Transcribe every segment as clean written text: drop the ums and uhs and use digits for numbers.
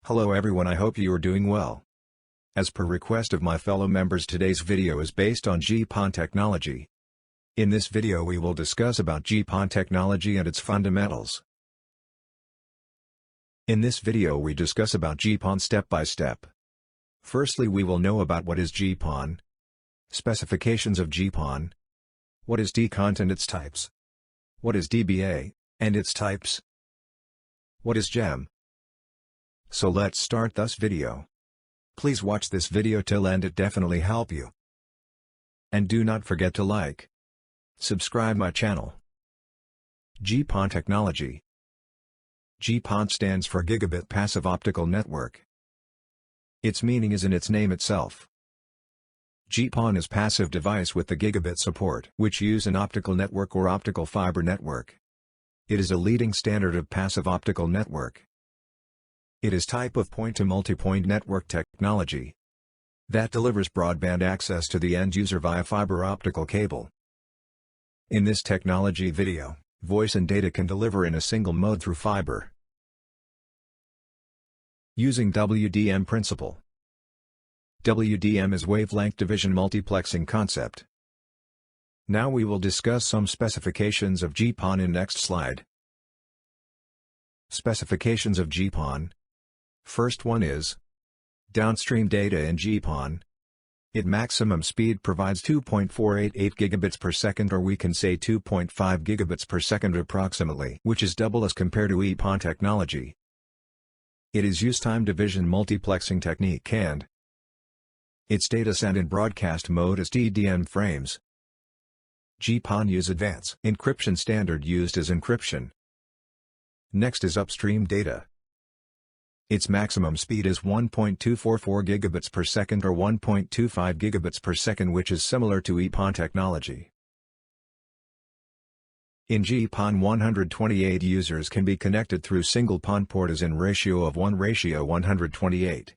Hello everyone, I hope you are doing well. As per request of my fellow members, today's video is based on GPON technology. In this video we will discuss about GPON technology and its fundamentals. In this video we discuss about GPON step by step. Firstly, we will know about what is GPON, specifications of GPON, what is DCONT and its types, what is DBA, and its types, what is GEM. So let's start this video. Please watch this video till end, it definitely help you. And do not forget to like, subscribe my channel. GPON technology. GPON stands for Gigabit Passive Optical Network. Its meaning is in its name itself. GPON is passive device with the gigabit support, which use an optical network or optical fiber network. It is a leading standard of passive optical network. It is type of point-to-multipoint network technology that delivers broadband access to the end user via fiber optical cable. In this technology video, voice and data can deliver in a single mode through fiber. Using WDM principle. WDM is wavelength division multiplexing concept. Now we will discuss some specifications of GPON in next slide. Specifications of GPON. First one is downstream data in GPON. Its maximum speed provides 2.488 gigabits per second, or we can say 2.5 gigabits per second approximately, which is double as compared to EPON technology. It is use time division multiplexing technique, and its data sent in broadcast mode is DDM frames. GPON use advanced encryption standard used as encryption. Next is upstream data. Its maximum speed is 1.244 gigabits per second or 1.25 gigabits per second, which is similar to EPON technology. In GPON, 128 users can be connected through single PON port as in ratio of 1:128.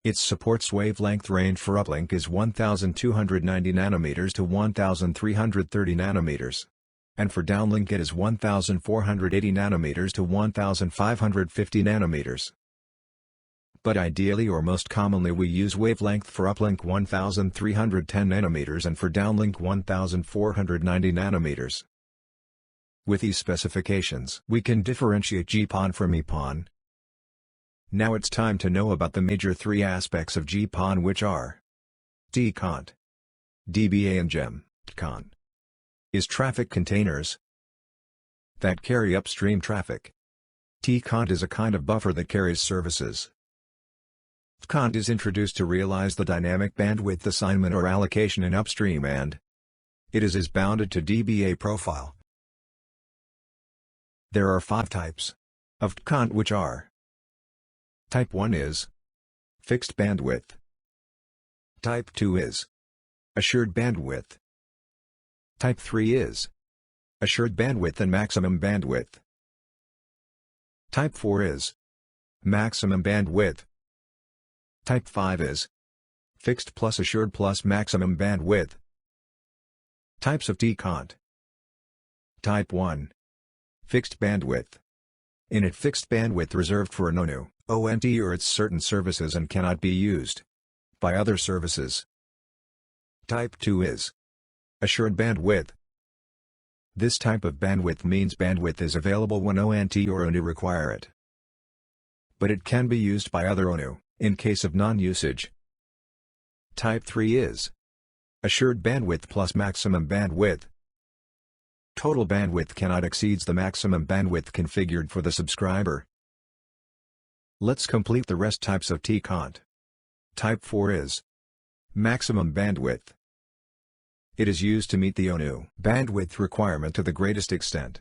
It supports wavelength range for uplink is 1290 nanometers to 1330 nanometers. And for downlink it is 1480 nanometers to 1550 nanometers. But ideally or most commonly we use wavelength for uplink 1310 nanometers and for downlink 1490 nanometers. With these specifications, we can differentiate GPON from EPON. Now it's time to know about the major three aspects of GPON, which are DCONT, DBA and GEM. DCONT is traffic containers that carry upstream traffic. DCONT is a kind of buffer that carries services. DCONT is introduced to realize the dynamic bandwidth assignment or allocation in upstream, and it is bounded to DBA profile. There are 5 types of DCONT, which are: Type 1 is fixed bandwidth. Type 2 is assured bandwidth. Type 3 is assured bandwidth and maximum bandwidth. Type 4 is maximum bandwidth. Type 5 is fixed plus assured plus maximum bandwidth. Types of DCONT. Type 1. Fixed bandwidth. In it, fixed bandwidth reserved for an ONU, ONT or its certain services and cannot be used by other services. Type 2 is assured bandwidth. This type of bandwidth means bandwidth is available when ONT or ONU require it, but it can be used by other ONU, in case of non-usage. Type 3 is assured bandwidth plus maximum bandwidth. Total bandwidth cannot exceed the maximum bandwidth configured for the subscriber. Let's complete the rest types of DCONT. Type 4 is maximum bandwidth. It is used to meet the ONU bandwidth requirement to the greatest extent.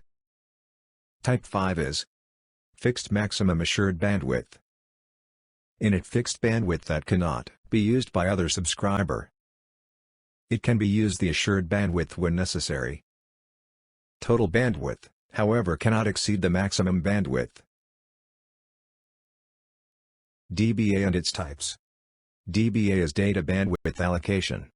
Type 5 is fixed maximum assured bandwidth. In it, fixed bandwidth that cannot be used by other subscriber. It can be used the assured bandwidth when necessary. Total bandwidth, however, cannot exceed the maximum bandwidth. DBA and its types. DBA is data bandwidth allocation.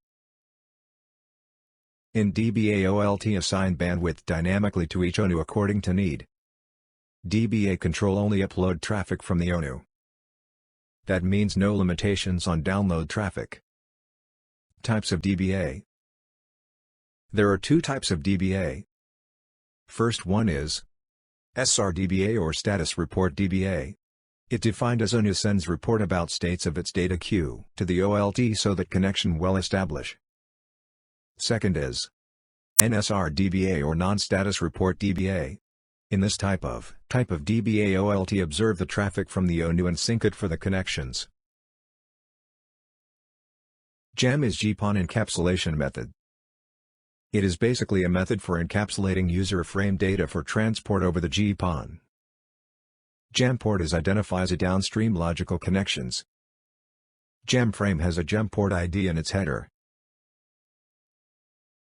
In DBA, OLT assign bandwidth dynamically to each ONU according to need. DBA control only upload traffic from the ONU, That means no limitations on download traffic. Types of DBA. There are two types of DBA. First one is SRDBA or Status Report DBA. It defined as ONU sends report about states of its data queue to the OLT so that connection will establish. Second is NSRDBA or Non-Status Report DBA. In this type of DBA, OLT observe the traffic from the ONU and sync it for the connections. GEM is GPON encapsulation method. It is basically a method for encapsulating user frame data for transport over the GPON. GEM port identifies a downstream logical connections. GEM frame has a GEM port ID in its header.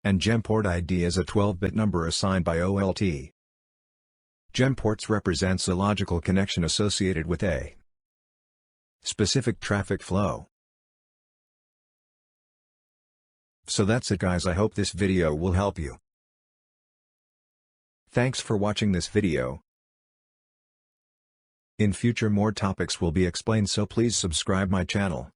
And GEM port ID is a 12-bit number assigned by OLT. GEM ports represents a logical connection associated with a specific traffic flow. So that's it guys, I hope this video will help you. Thanks for watching this video. In future more topics will be explained, so please subscribe my channel.